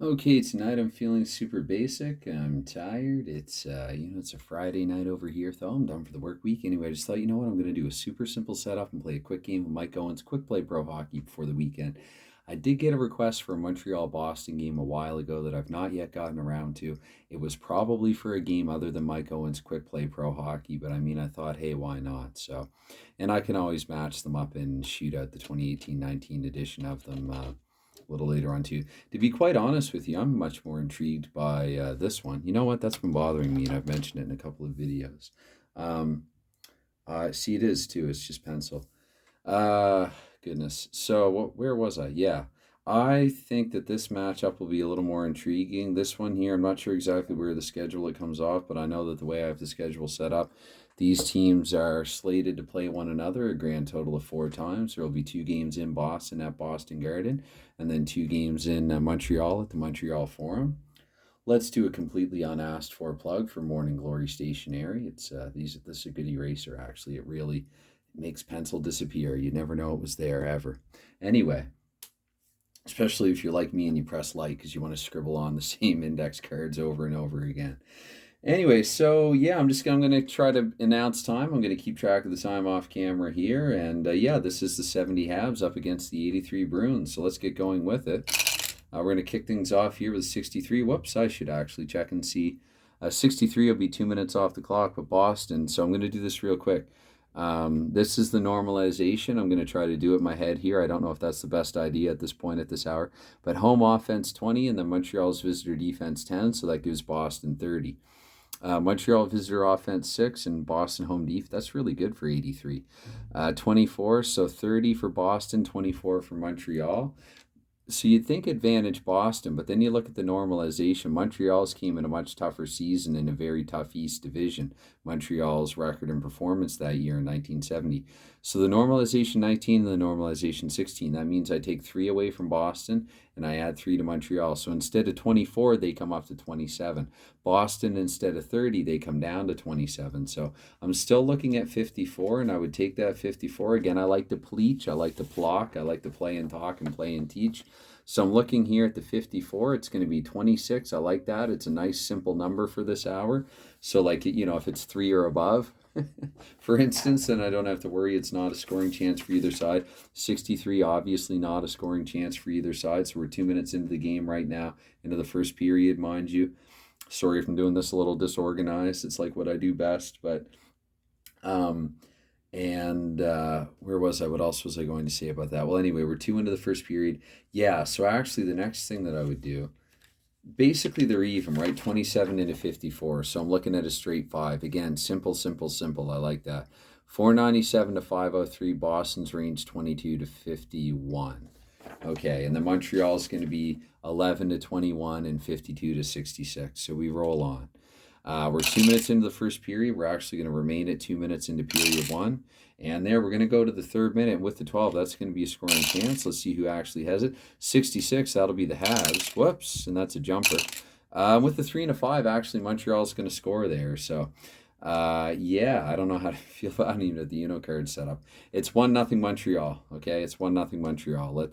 Okay, tonight I'm feeling super basic. I'm tired. It's a Friday night over here, though. I'm done for the work week. Anyway, I just thought, you know what? I'm going to do a super simple setup and play a quick game of Mike Owens Quick Play Pro Hockey before the weekend. I did get a request for a Montreal Boston game a while ago that I've not yet gotten around to. It was probably for a game other than Mike Owens Quick Play Pro Hockey, but I mean, I thought, hey, why not? And I can always match them up and shoot out the 2018-19 edition of them. A little later on too. To be quite honest with you, I'm much more intrigued by this one. You know what? That's been bothering me, and I've mentioned it in a couple of videos. Um, See, it is too. It's just pencil. Uh, Goodness. So, where was I? Yeah. I think that this matchup will be a little more intriguing. This one here, I'm not sure exactly where the schedule it comes off, but I know that the way I have the schedule set up, these teams are slated to play one another a grand total of 4 times. There will be 2 games in Boston at Boston Garden, and then 2 games in Montreal at the Montreal Forum. Let's do a completely unasked for plug for Morning Glory Stationery. This is a good eraser actually. It really makes pencil disappear. You never know it was there ever. Anyway, especially if you're like me and you press like because you want to scribble on the same index cards over and over again. Anyway, so yeah, I'm gonna try to announce time. I'm gonna keep track of the time off camera here, and yeah, this is the 70 Habs up against the 83 Bruins. So let's get going with it. We're going to kick things off here with 63. Whoops, I should actually check and see. 63 will be 2 minutes off the clock, but Boston. So I'm going to do this real quick. This is the normalization. I'm going to try to do it in my head here. I don't know if that's the best idea at this point at this hour. But home offense 20 and then Montreal's visitor defense 10. So that gives Boston 30. Montreal visitor offense 6 and Boston home def. That's really good for 83. 24, so 30 for Boston, 24 for Montreal. So you'd think advantage Boston, but then you look at the normalization. Montreal's came in a much tougher season in a very tough East Division. Montreal's record and performance that year in 1970. So the normalization 19 and the normalization 16. That means I take 3 away from Boston and I add 3 to Montreal. So instead of 24, they come up to 27. Boston, instead of 30, they come down to 27. So I'm still looking at 54, and I would take that 54. Again, I like to pleach, I like to block, I like to play and talk and play and teach. So I'm looking here at the 54. It's going to be 26. I like that. It's a nice simple number for this hour. So like, if it's 3 or above, for instance, then I don't have to worry. It's not a scoring chance for either side. 63, obviously not a scoring chance for either side. So we're 2 minutes into the game right now, into the first period, mind you. Sorry if I'm doing this a little disorganized. It's like what I do best, but um, and where was I? What else was I going to say about that? Well, anyway, we're 2 into the first period. Yeah, so actually, the next thing that I would do, basically, they're even, right? 27 into 54. So I'm looking at a straight 5. Again, simple, simple, simple. I like that. 497 to 503. Boston's range 22 to 51. Okay, and the Montreal's going to be 11 to 21 and 52 to 66. So we roll on. We're 2 minutes into the first period. We're actually going to remain at 2 minutes into period one. And there, we're going to go to the third minute with the 12. That's going to be a scoring chance. Let's see who actually has it. 66, that'll be the Habs. Whoops, and that's a jumper. With the 3 and a 5, actually, Montreal's going to score there. So, yeah, I don't know how to feel about, I don't even have the Uno card set up. It's 1-0 Montreal, okay? It's 1-0 Montreal.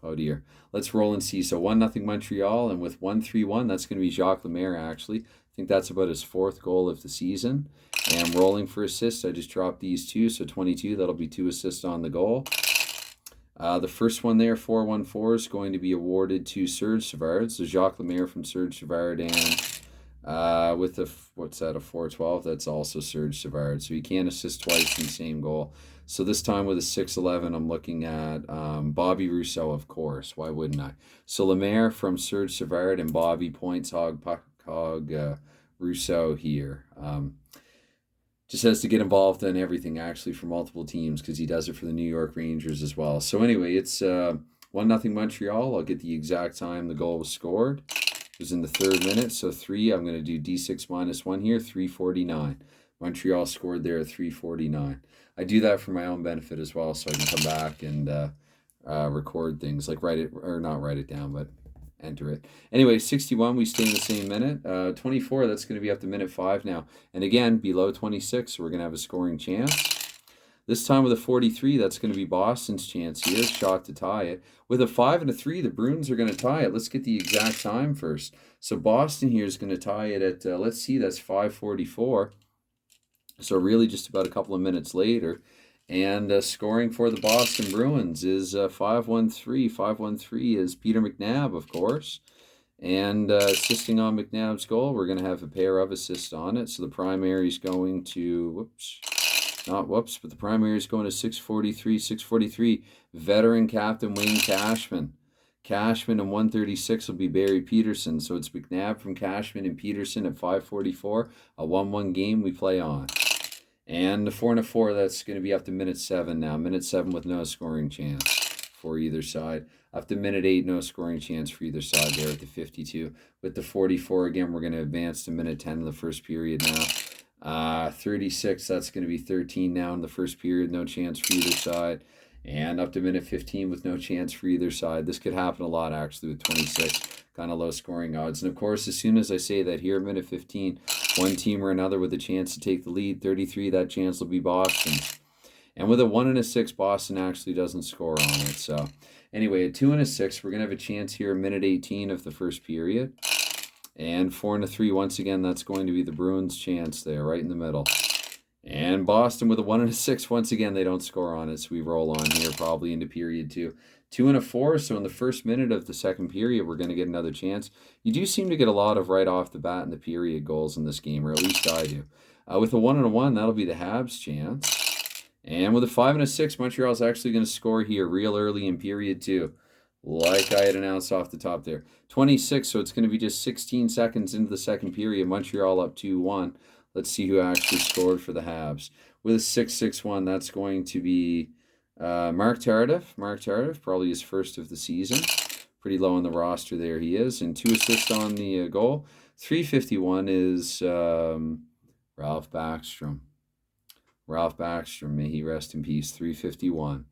Oh dear. Let's roll and see. So 1-0 Montreal, and with 1-3-1, that's going to be Jacques Lemaire, actually. I think that's about his 4th goal of the season. And rolling for assists, I just dropped these 2, so 22. That'll be 2 assists on the goal. The first one there, 4-1-4, is going to be awarded to Serge Savard. So Jacques Lemaire from Serge Savard, and with a 4-12, that's also Serge Savard. So he can't assist twice in the same goal. So this time with a 6-11, I'm looking at Bobby Rousseau, of course. Why wouldn't I? So Lemaire from Serge Savard and Bobby points Rousseau here. Just has to get involved in everything, actually, for multiple teams because he does it for the New York Rangers as well. So anyway, it's 1-0 Montreal. I'll get the exact time the goal was scored. It was in the 3rd minute, so 3. I'm going to do D6 minus 1 here, 3:49. Montreal scored there at 3:49. I do that for my own benefit as well, so I can come back and record things, like write it, or not write it down, but enter it. Anyway, 61, we stay in the same minute. 24, that's going to be up to minute 5 now. And again, below 26, so we're going to have a scoring chance. This time with a 43, that's going to be Boston's chance here. Shot to tie it. With a 5 and a 3, the Bruins are going to tie it. Let's get the exact time first. So Boston here is going to tie it at, let's see, that's 5:44. So really just about a couple of minutes later. And scoring for the Boston Bruins is 513. 513 is Peter McNabb, of course. And assisting on McNabb's goal, we're going to have a pair of assists on it. So the primary is going to, but the primary is going to 643. 643, veteran captain Wayne Cashman. Cashman and 136 will be Barry Peterson. So it's McNabb from Cashman and Peterson at 5:44. A 1-1 game we play on. And the 4 and a 4, that's going to be up to minute 7 now. Minute 7 with no scoring chance for either side. Up to minute 8, no scoring chance for either side there at the 52. With the 44, again, we're going to advance to minute 10 of the first period now. 36, that's going to be 13 now in the first period. No chance for either side. And up to minute 15 with no chance for either side. This could happen a lot, actually, with 26. Kind of low scoring odds. And, of course, as soon as I say that here, minute 15, one team or another with a chance to take the lead. 33, that chance will be Boston. And with a 1 and a 6, Boston actually doesn't score on it. So, anyway, a 2 and a 6, we're going to have a chance here in minute 18 of the first period. And 4 and a 3, once again, that's going to be the Bruins' chance there, right in the middle. And Boston with a 1 and a 6, once again, they don't score on it. So we roll on here probably into period 2. 2 and a 4, so in the first minute of the second period, we're going to get another chance. You do seem to get a lot of right off the bat in the period goals in this game, or at least I do. With a 1 and a 1, that'll be the Habs' chance. And with a 5 and a 6, Montreal's actually going to score here real early in period 2. Like I had announced off the top there. 26, so it's going to be just 16 seconds into the second period. Montreal up 2-1. Let's see who actually scored for the Habs. With a 6-6-1, that's going to be Mark Tardif. Mark Tardif, probably his first of the season. Pretty low on the roster there he is. And 2 assists on the goal. 351 is Ralph Backstrom. Ralph Backstrom, may he rest in peace. 351.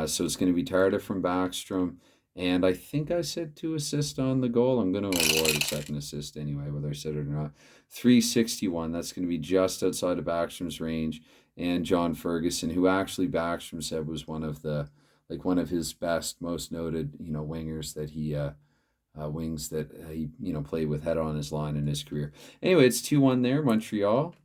So it's going to be Tardif from Backstrom. And I think I said 2 assists on the goal. I'm going to award a second assist anyway, whether I said it or not. 361. That's going to be just outside of Backstrom's range. And John Ferguson, who actually Backstrom said was one of his best, most noted, wingers that he wings that he played with head on his line in his career. Anyway, it's 2-1 there, Montreal.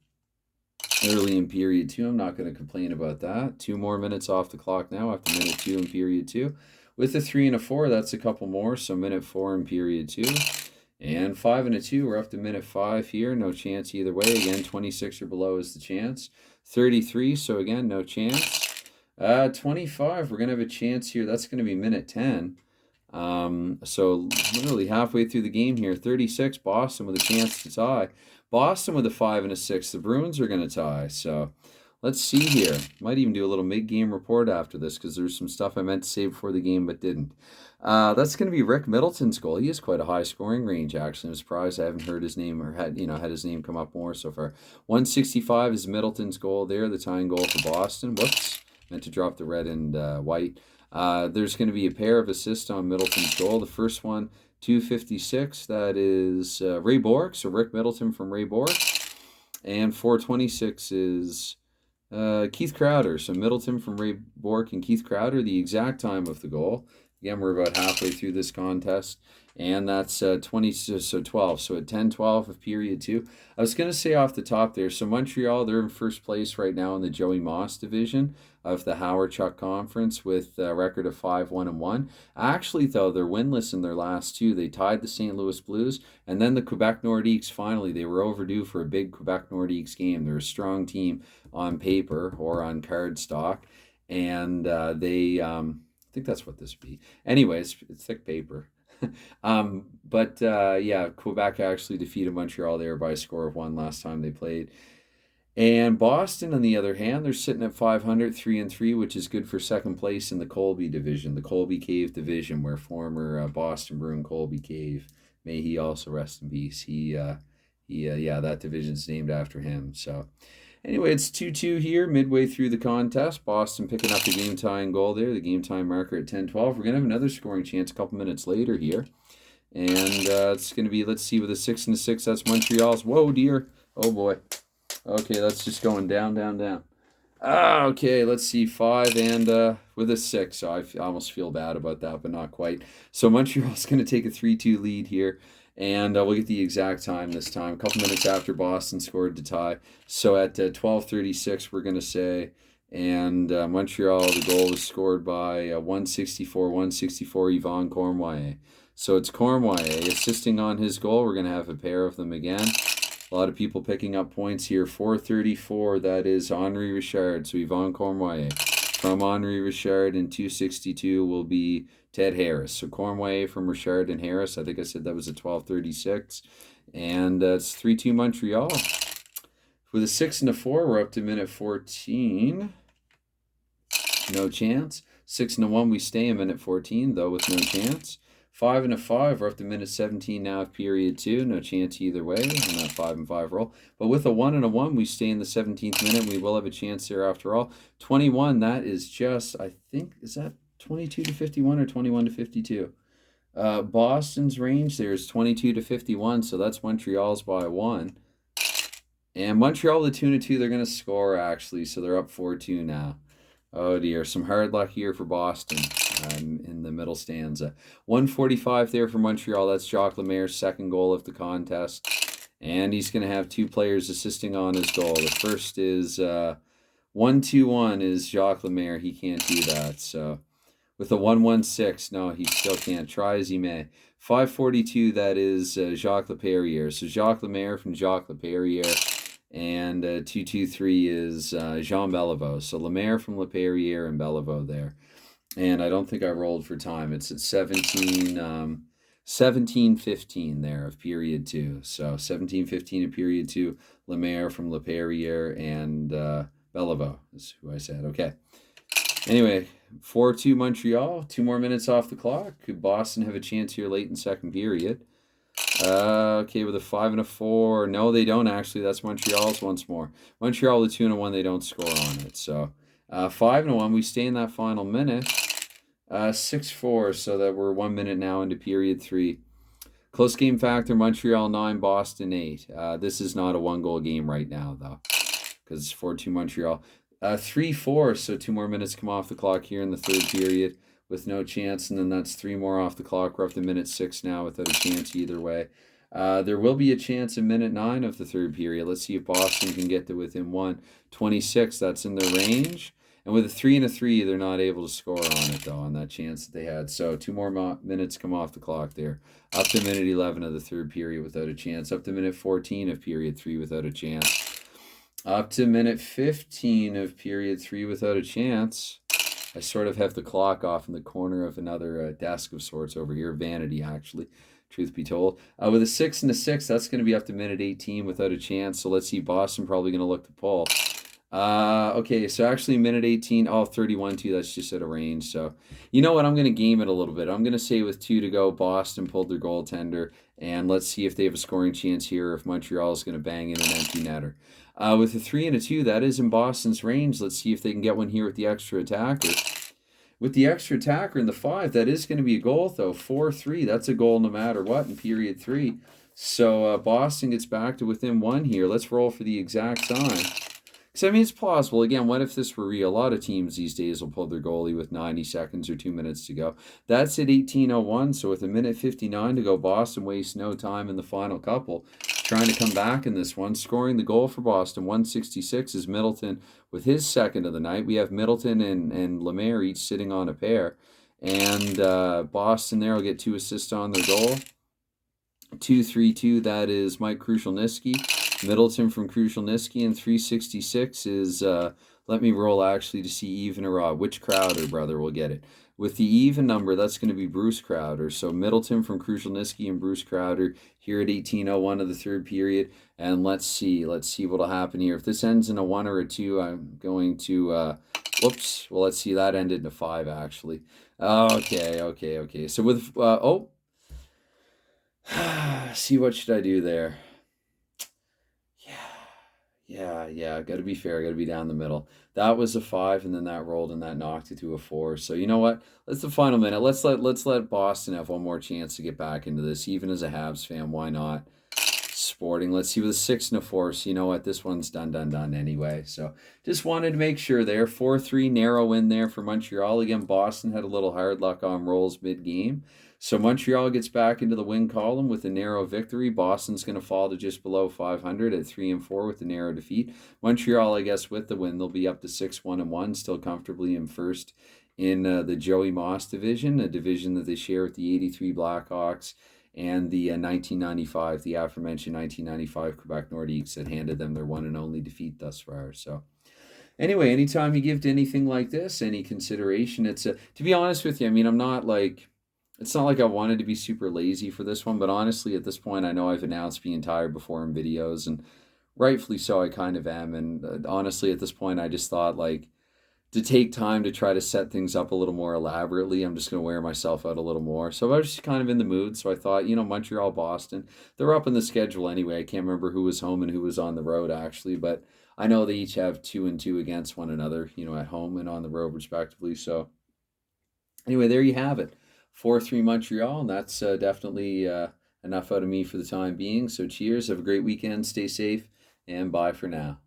Early in period 2, I'm not going to complain about that. 2 more minutes off the clock now after minute 2 in period 2. With a 3 and a 4, that's a couple more, so minute 4 in period 2. And 5 and a 2, we're up to minute 5 here. No chance either way. Again, 26 or below is the chance. 33, so again, no chance. 25, we're going to have a chance here. That's going to be minute 10. So literally halfway through the game here. 36, Boston with a chance to tie. Boston with a 5 and a 6. The Bruins are going to tie. So let's see here. Might even do a little mid-game report after this because there's some stuff I meant to say before the game but didn't. That's going to be Rick Middleton's goal. He has quite a high scoring range, actually. I'm surprised I haven't heard his name or had his name come up more so far. 165 is Middleton's goal there, the tying goal for Boston. Whoops, meant to drop the red and white. There's going to be a pair of assists on Middleton's goal. The first one, 256, that is Ray Bourque, so Rick Middleton from Ray Bourque. And 426 is Keith Crowder, so Middleton from Ray Bourque and Keith Crowder, the exact time of the goal. Again, we're about halfway through this contest, and that's 12. So at 10-12 of period 2. I was going to say off the top there, so Montreal, they're in first place right now in the Joey Moss division of the Howard Chuck Conference with a record of 5-1-1. Actually, though, they're winless in their last 2. They tied the St. Louis Blues, and then the Quebec Nordiques, finally, they were overdue for a big Quebec Nordiques game. They're a strong team on paper or on card stock, and I think that's what this would be. Anyways, it's thick paper. Quebec actually defeated Montreal there by a score of 1 last time they played. And Boston, on the other hand, they're sitting at 500, 3-3, which is good for second place in the Colby division, the Colby Cave division, where former Boston Bruin Colby Cave, may he also rest in peace. That division's named after him. So anyway, it's 2-2 here, midway through the contest. Boston picking up the game-tying goal there, the game-time marker at 10-12. We're going to have another scoring chance a couple minutes later here. And it's going to be, let's see, with a 6 and a 6, that's Montreal's. Whoa, dear. Oh, boy. Okay, that's just going down, down, down. Okay, let's see. 5 and with a 6. So I almost feel bad about that, but not quite. So Montreal's going to take a 3-2 lead here. And we'll get the exact time this time. A couple minutes after Boston scored to tie. So at 12:36, we're going to say. And Montreal, the goal was scored by 164 Yvon Cornway. So it's Cornway assisting on his goal. We're going to have a pair of them again. A lot of people picking up points here. 434, that is Henri Richard. So Yvon Cornway from Henri Richard, and 262 will be Ted Harris. So Cornway from Richard and Harris. I think I said that was at 12:36. And it's 3-2 Montreal. With a 6 and a 4, we're up to minute 14. No chance. 6 and a 1, we stay in minute 14, though, with no chance. 5 and a 5, we're up to minute 17 now of period 2. No chance either way on that 5 and 5 roll. But with a 1 and a 1, we stay in the 17th minute. We will have a chance there after all. 21, that is just, I think, is that 22 to 51 or 21 to 52? Boston's range there is 22 to 51, so that's Montreal's by 1. And Montreal with a 2 and 2, they're going to score, actually, so they're up 4-2 now. Oh dear, some hard luck here for Boston in the middle stanza. 145 there for Montreal. That's Jacques Lemaire's second goal of the contest. And he's going to have 2 players assisting on his goal. The first is 1-2-1 is Jacques Lemaire. He can't do that. So with a 1-1-6, no, he still can't. Try as he may. 542, that is Jacques Leperrier. So Jacques Lemaire from Jacques Leperrier. And 223 is Jean Beliveau. So Lemaire from Leperrier and Beliveau there. And I don't think I rolled for time. It's at 17:15 there of period 2. So 17:15 of period 2. Lemaire from Leperrier and Beliveau is who I said. Okay. Anyway, 4-2 Montreal. 2 more minutes off the clock. Could Boston have a chance here late in second period? Okay, with a 5 and a 4. No, they don't actually. That's Montreal's once more. Montreal with a 2 and a 1. They don't score on it. So 5 and a 1. We stay in that final minute. 6-4. So that we're 1 minute now into period 3. Close game factor. Montreal 9, Boston 8. This is not a 1-goal game right now though, because it's 4-2 Montreal. 3-4. So 2 more minutes come off the clock here in the third period. With no chance, and then that's 3 more off the clock. We're up to minute 6 now without a chance either way. There will be a chance in minute 9 of the third period. Let's see if Boston can get to within 1:26. That's in their range. And with a 3 and a 3, they're not able to score on it, though, on that chance that they had. So 2 more minutes come off the clock there. Up to minute 11 of the third period without a chance. Up to minute 14 of period 3 without a chance. Up to minute 15 of period 3 without a chance. I sort of have the clock off in the corner of another desk of sorts over here. Vanity, actually, truth be told. With a 6 and a 6, that's going to be up to minute 18 without a chance. So let's see. Boston probably going to look to pull. Okay, so actually minute 18. Oh, 31-2. That's just at a range. So you know what? I'm going to game it a little bit. I'm going to say with 2 to go, Boston pulled their goaltender. And let's see if they have a scoring chance here, if Montreal is going to bang in an empty netter. With a 3 and a 2, that is in Boston's range. Let's see if they can get one here with the extra attacker. With the extra attacker in the 5, that is going to be a goal, though. 4-3, that's a goal no matter what in period 3. So Boston gets back to within 1 here. Let's roll for the exact time. Because, I mean, it's plausible. Again, what if this were real? A lot of teams these days will pull their goalie with 90 seconds or 2 minutes to go. That's at 18:01, so with a minute 59 to go, Boston wastes no time in the final couple. Trying to come back in this one. Scoring the goal for Boston, 166, is Middleton with his second of the night. We have Middleton and Lemaire each sitting on a pair. And Boston there will get 2 assists on their goal. 232, that is Mike Krushelnyski. Middleton from Krushelnyski, and 366 is, let me roll actually to see even or odd. Which Crowder, brother, will get it? With the even number, that's going to be Bruce Crowder. So Middleton from Krushelnyski and Bruce Crowder here at 18:01 of the third period. And let's see what'll happen here. If this ends in a 1 or a 2, I'm going to, whoops. Well, let's see. That ended in a 5, actually. Okay. So with, see, what should I do there? Yeah, got to be fair. Got to be down the middle. That was a 5, and then that rolled, and that knocked it to a 4. So you know what? That's the final minute. Let's let Boston have one more chance to get back into this. Even as a Habs fan, why not? Sporting. Let's see with a 6 and a 4. So you know what? This one's done anyway. So just wanted to make sure there. 4-3 narrow win there for Montreal. Again, Boston had a little hard luck on rolls mid-game. So Montreal gets back into the win column with a narrow victory. Boston's going to fall to just below 500 at 3-4 with a narrow defeat. Montreal, I guess, with the win, they'll be up to 6-1-1, still comfortably in first in the Joey Moss division, a division that they share with the 83 Blackhawks and the 1995, the aforementioned 1995 Quebec Nordiques that handed them their one and only defeat thus far. So anyway, anytime you give to anything like this any consideration, it's to be honest with you, I mean, I'm not like, it's not like I wanted to be super lazy for this one, but honestly, at this point, I know I've announced being tired before in videos, and rightfully so, I kind of am. And honestly, at this point, I just thought like, to take time to try to set things up a little more elaborately. I'm just going to wear myself out a little more. So I was just kind of in the mood. So I thought, Montreal, Boston, they're up in the schedule anyway. I can't remember who was home and who was on the road actually, but I know they each have 2-2 against one another, at home and on the road respectively. So anyway, there you have it. 4-3 Montreal, and that's definitely enough out of me for the time being. So cheers, have a great weekend, stay safe, and bye for now.